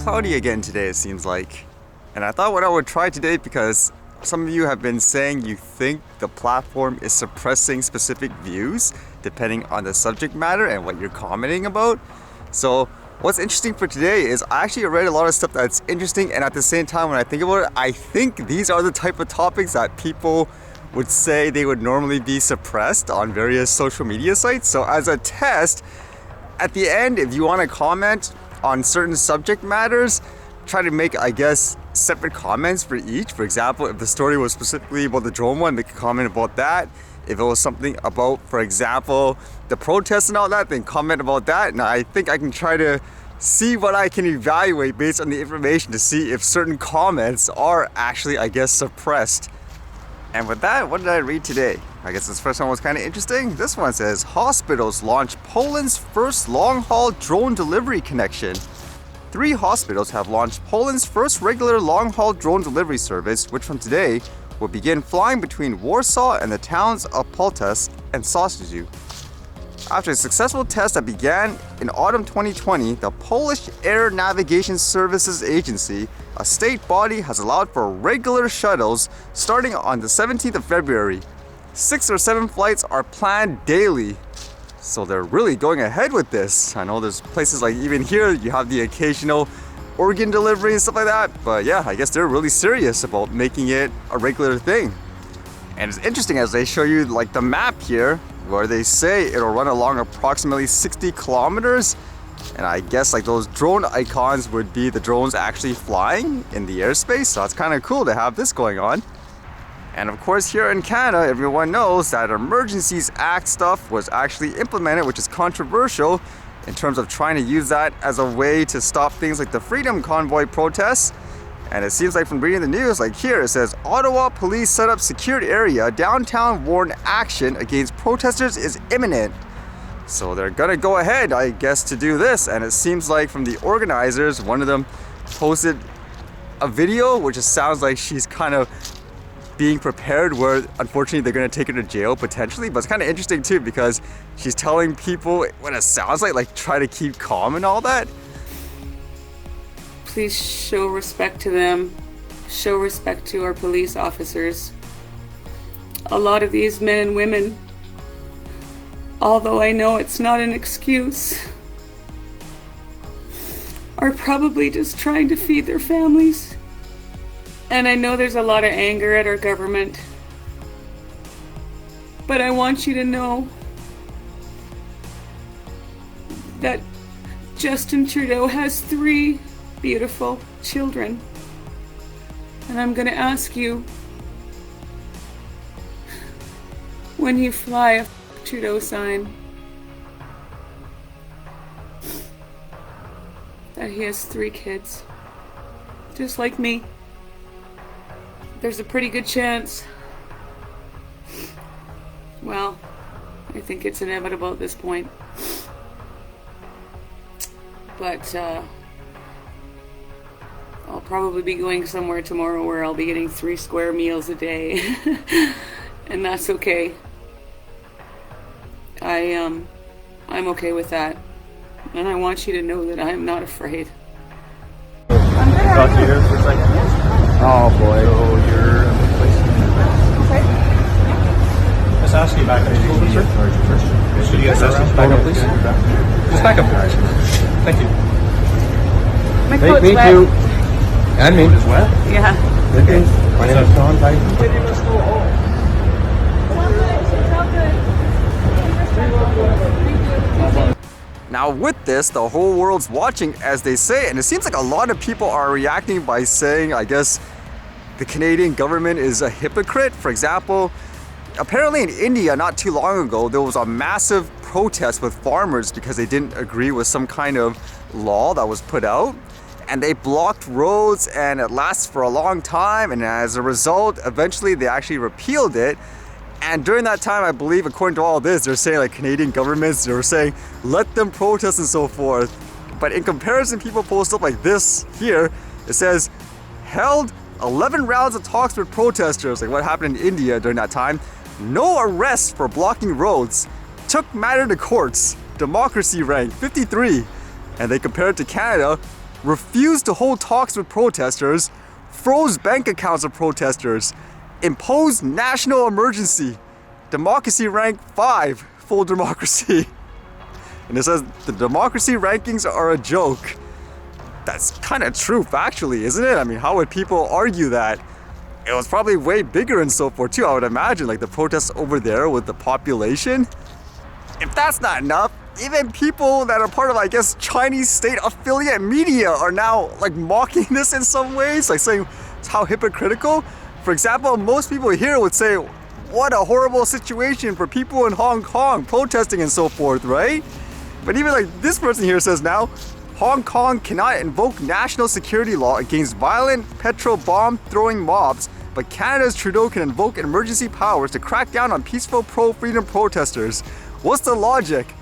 cloudy again today, it seems like. And I thought what I would try today, because some of you have been saying you think the platform is suppressing specific views depending on the subject matter and what you're commenting about. So what's interesting for today is I actually read a lot of stuff that's interesting, and at the same time when I think about it, I think these are the type of topics that people would say they would normally be suppressed on various social media sites. So as a test, at the end, if you want to comment on certain subject matters, try to make, I guess, separate comments for each. For example, if the story was specifically about the drone one, make a comment about that. If it was something about, for example, the protests and all that, then comment about that. And I think I can try to see what I can evaluate based on the information to see if certain comments are actually, I guess, suppressed. And with that, what did I read today? I guess this first one was kind of interesting. This one says, hospitals launch Poland's first long-haul drone delivery connection. 3 hospitals have launched Poland's first regular long-haul drone delivery service, which from today will begin flying between Warsaw and the towns of Poltsk and Sosnowiec. After a successful test that began in autumn 2020, the Polish Air Navigation Services Agency, a state body, has allowed for regular shuttles starting on the 17th of February. 6 or 7 flights are planned daily. So they're really going ahead with this. I know there's places like even here, you have the occasional organ delivery and stuff like that. But yeah, I guess they're really serious about making it a regular thing. And it's interesting as they show you like the map here, where they say it'll run along approximately 60 kilometers. And I guess like those drone icons would be the drones actually flying in the airspace. So it's kind of cool to have this going on. And of course here in Canada, everyone knows that Emergencies Act stuff was actually implemented, which is controversial in terms of trying to use that as a way to stop things like the Freedom Convoy protests. And it seems like from reading the news, like here it says, Ottawa Police set up secured area, downtown warn action against protesters is imminent. So they're gonna go ahead, I guess, to do this. And it seems like from the organizers, one of them posted a video, which just sounds like she's kind of being prepared, where unfortunately they're going to take her to jail potentially. But it's kind of interesting too, because she's telling people what it sounds like try to keep calm and all that. Please show respect to them, show respect to our police officers. A lot of these men and women, although I know it's not an excuse, are probably just trying to feed their families. And I know there's a lot of anger at our government, but I want you to know that Justin Trudeau has 3 beautiful children. And I'm going to ask you, when you fly a Trudeau sign, that he has 3 kids, just like me. There's a pretty good chance. Well, I think it's inevitable at this point. But I'll probably be going somewhere tomorrow where I'll be getting 3 square meals a day. And that's okay. I'm okay with that. And I want you to know that I'm not afraid. Talk to you here for a second. Oh boy. So you're okay. Let's ask you back. Should you guys ask back up, please? Just back up. Thank you. My coat's me wet. too. And me. It's wet? Yeah. Okay. My name is Sean. Bye. Now with this, the whole world's watching, as they say, and it seems like a lot of people are reacting by saying, I guess, the Canadian government is a hypocrite. For example, apparently in India not too long ago, there was a massive protest with farmers because they didn't agree with some kind of law that was put out. And they blocked roads, and it lasts for a long time. And as a result, eventually they actually repealed it. And during that time, I believe, according to all this, they're saying like Canadian governments, they were saying, let them protest and so forth. But in comparison, people post up like this here. It says, held 11 rounds of talks with protesters, like what happened in India during that time. No arrests for blocking roads. Took matter to courts. Democracy ranked 53. And they compare it to Canada, refused to hold talks with protesters, froze bank accounts of protesters, imposed national emergency, democracy rank 5, full democracy. And it says the democracy rankings are a joke. That's kind of true factually, isn't it? I mean, how would people argue that? It was probably way bigger and so forth too, I would imagine, like the protests over there with the population. If that's not enough, even people that are part of, I guess, Chinese state affiliate media are now like mocking this in some ways, like saying how hypocritical. For example, most people here would say, what a horrible situation for people in Hong Kong protesting and so forth, right? But even like this person here says now, Hong Kong cannot invoke national security law against violent petrol bomb throwing mobs, but Canada's Trudeau can invoke emergency powers to crack down on peaceful pro-freedom protesters. What's the logic?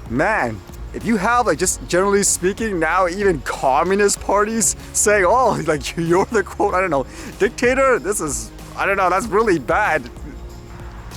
Man, if you have, like, just generally speaking now, even communist parties saying, oh, like, you're the quote, I don't know, dictator, this is, I don't know, that's really bad.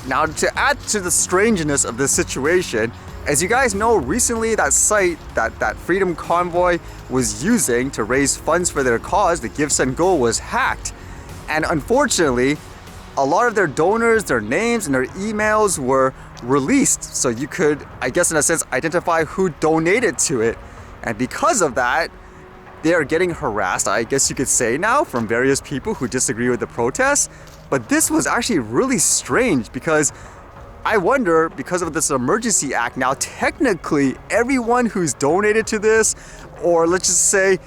Now, to add to the strangeness of this situation, as you guys know, recently that site that Freedom Convoy was using to raise funds for their cause, the GiveSendGo, was hacked. And unfortunately, a lot of their donors, their names, and their emails were released. So you could, I guess in a sense, identify who donated to it. And because of that, they are getting harassed, I guess you could say now, from various people who disagree with the protests. But this was actually really strange because I wonder, because of this Emergency Act now, technically everyone who's donated to this, or let's just say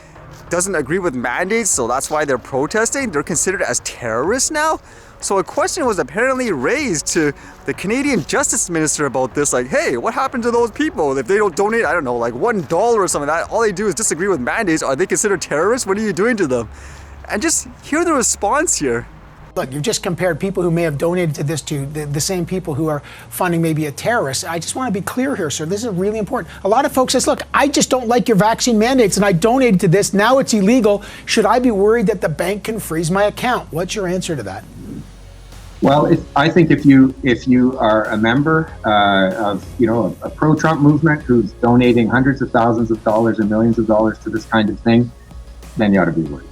doesn't agree with mandates, so that's why they're protesting, they're considered as terrorists now. So a question was apparently raised to the Canadian Justice Minister about this, like, hey, what happened to those people if they don't donate, I don't know, like $1 or something like that, all they do is disagree with mandates, are they considered terrorists? What are you doing to them? And just hear the response here. Look, you've just compared people who may have donated to this to the same people who are funding maybe a terrorist. I just want to be clear here, sir. This is really important. A lot of folks says, look, I just don't like your vaccine mandates and I donated to this. Now it's illegal. Should I be worried that the bank can freeze my account? What's your answer to that? Well, I think if you are a member of a pro-Trump movement who's donating hundreds of thousands of dollars and millions of dollars to this kind of thing, then you ought to be worried.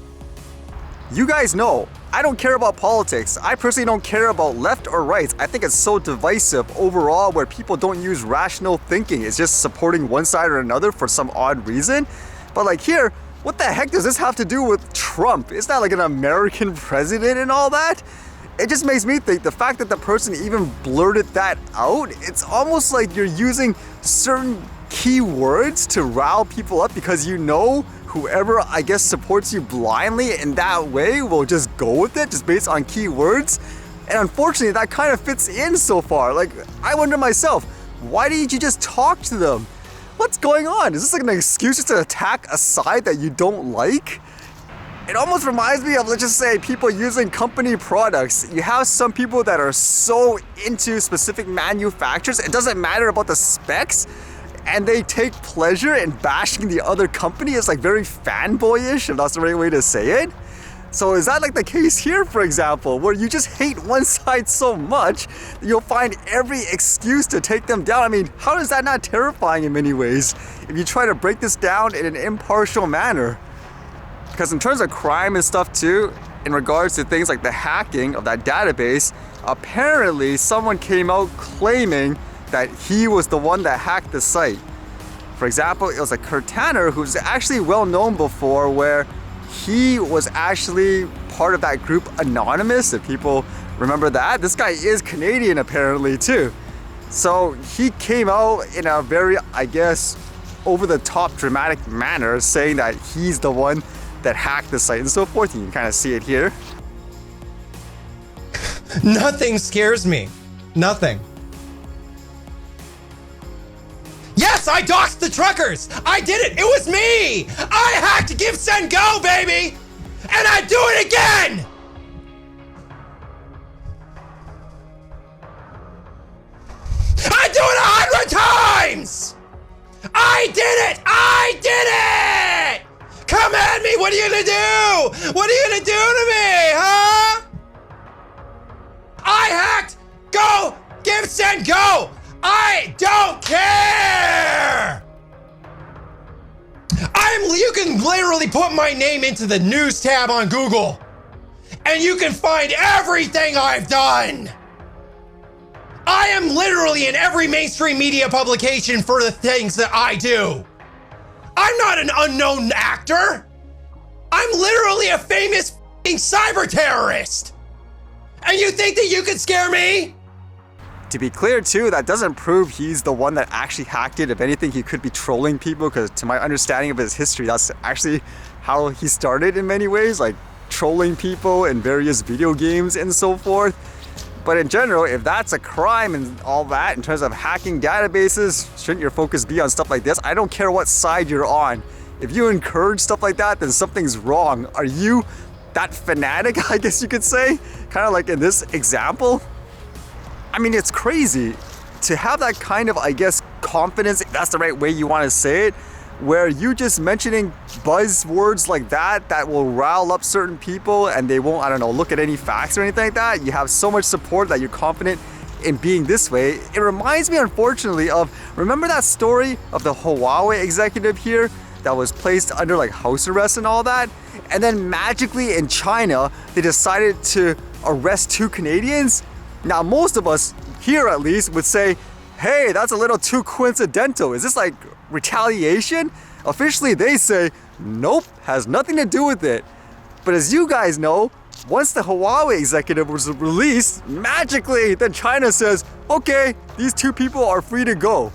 You guys know, I don't care about politics. I personally don't care about left or right. I think it's so divisive overall where people don't use rational thinking. It's just supporting one side or another for some odd reason. But like here, what the heck does this have to do with Trump? Isn't that like an American president and all that? It just makes me think the fact that the person even blurted that out, it's almost like you're using certain keywords to rile people up because you know whoever, I guess, supports you blindly in that way will just go with it just based on keywords. And unfortunately, that kind of fits in so far. Like, I wonder myself, why didn't you just talk to them? What's going on? Is this like an excuse just to attack a side that you don't like? It almost reminds me of, let's just say, people using company products. You have some people that are so into specific manufacturers, it doesn't matter about the specs, and they take pleasure in bashing the other company. It's like very fanboyish, if that's the right way to say it. So is that like the case here, for example, where you just hate one side so much that you'll find every excuse to take them down? I mean, how is that not terrifying in many ways if you try to break this down in an impartial manner? Because in terms of crime and stuff too, in regards to things like the hacking of that database, apparently someone came out claiming that he was the one that hacked the site. For example, it was a Kirtaner who's actually well known before, where he was actually part of that group Anonymous, if people remember that. This guy is Canadian apparently too. So he came out in a very, I guess, over-the-top dramatic manner saying that he's the one that hacked the site and so forth. You can kind of see it here. Nothing scares me. Nothing. Yes, I doxed the truckers! I did it! It was me! I hacked GiveSendGo, baby! And I do it again! I do it 100 times! I did it! I did it! Come at me! What are you gonna do? What are you gonna do to me, huh? I hacked GiveSendGo! I don't care! I You can literally put my name into the news tab on Google, and you can find everything I've done. I am literally in every mainstream media publication for the things that I do. I'm not an unknown actor. I'm literally a famous f***ing cyber terrorist. And you think that you can scare me? To be clear too, that doesn't prove he's the one that actually hacked it. If anything, he could be trolling people, because to my understanding of his history, that's actually how he started in many ways, like trolling people in various video games and so forth. But in general, if that's a crime and all that, in terms of hacking databases, shouldn't your focus be on stuff like this? I don't care what side you're on. If you encourage stuff like that, then something's wrong. Are you that fanatic, I guess you could say? Kind of like in this example? I mean, it's crazy to have that kind of, I guess, confidence, if that's the right way you want to say it, where you just mentioning buzzwords like that will rile up certain people and they won't, I don't know, look at any facts or anything like that. You have so much support that you're confident in being this way. It reminds me, unfortunately, of, remember that story of the Huawei executive here that was placed under like house arrest and all that? And then magically in China, they decided to arrest 2 Canadians? Now, most of us here at least would say, hey, that's a little too coincidental. Is this like retaliation? Officially, they say, nope, has nothing to do with it. But as you guys know, once the Huawei executive was released, magically, then China says, okay, these 2 people are free to go.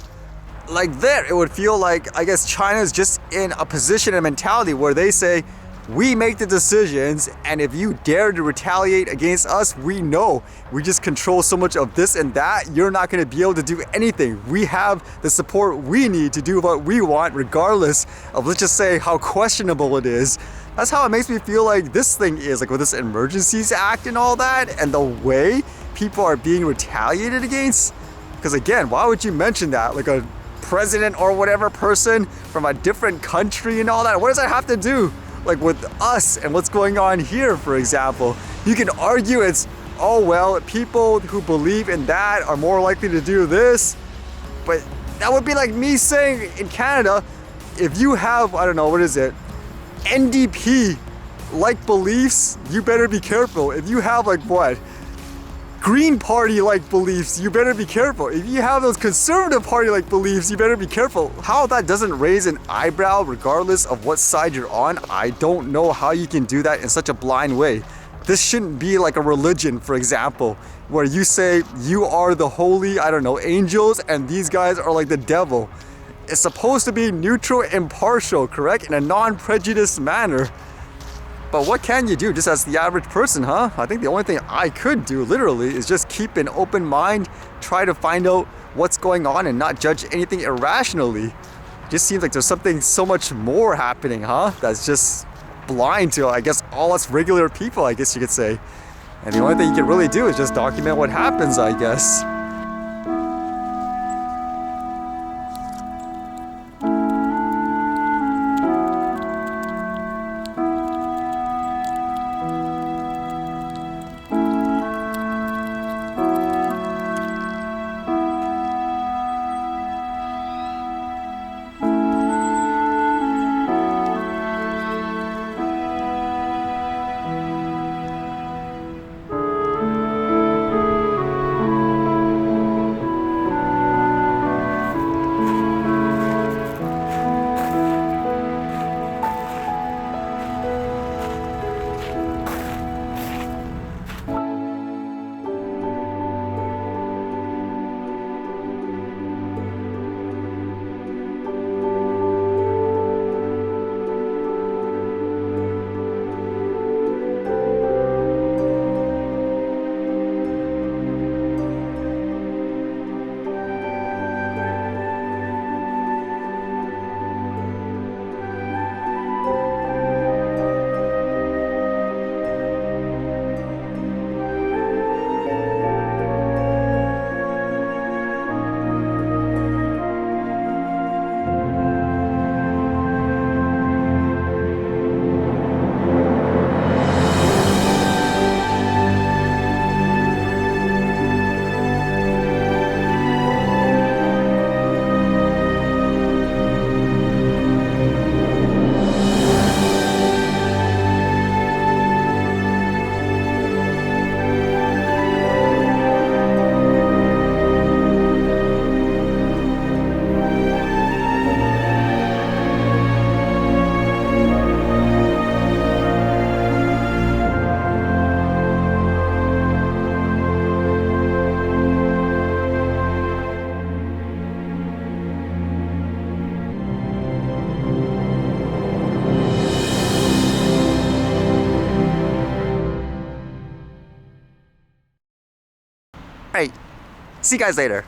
Like there, it would feel like, I guess China's just in a position and mentality where they say, we make the decisions, and if you dare to retaliate against us, we know we just control so much of this and that, you're not going to be able to do anything. We have the support we need to do what we want, regardless of, let's just say, how questionable it is. That's how it makes me feel like this thing is, like with this Emergencies Act and all that, and the way people are being retaliated against. Because again, why would you mention that? Like a president or whatever person from a different country and all that? What does that have to do like with us and what's going on here, for example? You can argue it's, oh well, people who believe in that are more likely to do this, but that would be like me saying in Canada, if you have, I don't know, what is it, NDP like beliefs, you better be careful. If you have like what, Green Party like beliefs, you better be careful. If you have those Conservative Party like beliefs, you better be careful. How that doesn't raise an eyebrow regardless of what side you're on, I don't know how you can do that in such a blind way. This shouldn't be like a religion, for example, where you say you are the holy, I don't know, angels, and these guys are like the devil. It's supposed to be neutral, impartial, correct? In a non-prejudiced manner. But what can you do just as the average person, huh? I think the only thing I could do, literally, is just keep an open mind, try to find out what's going on and not judge anything irrationally. It just seems like there's something so much more happening, huh? That's just blind to, I guess, all us regular people, I guess you could say. And the only thing you can really do is just document what happens, I guess. right. See you guys later.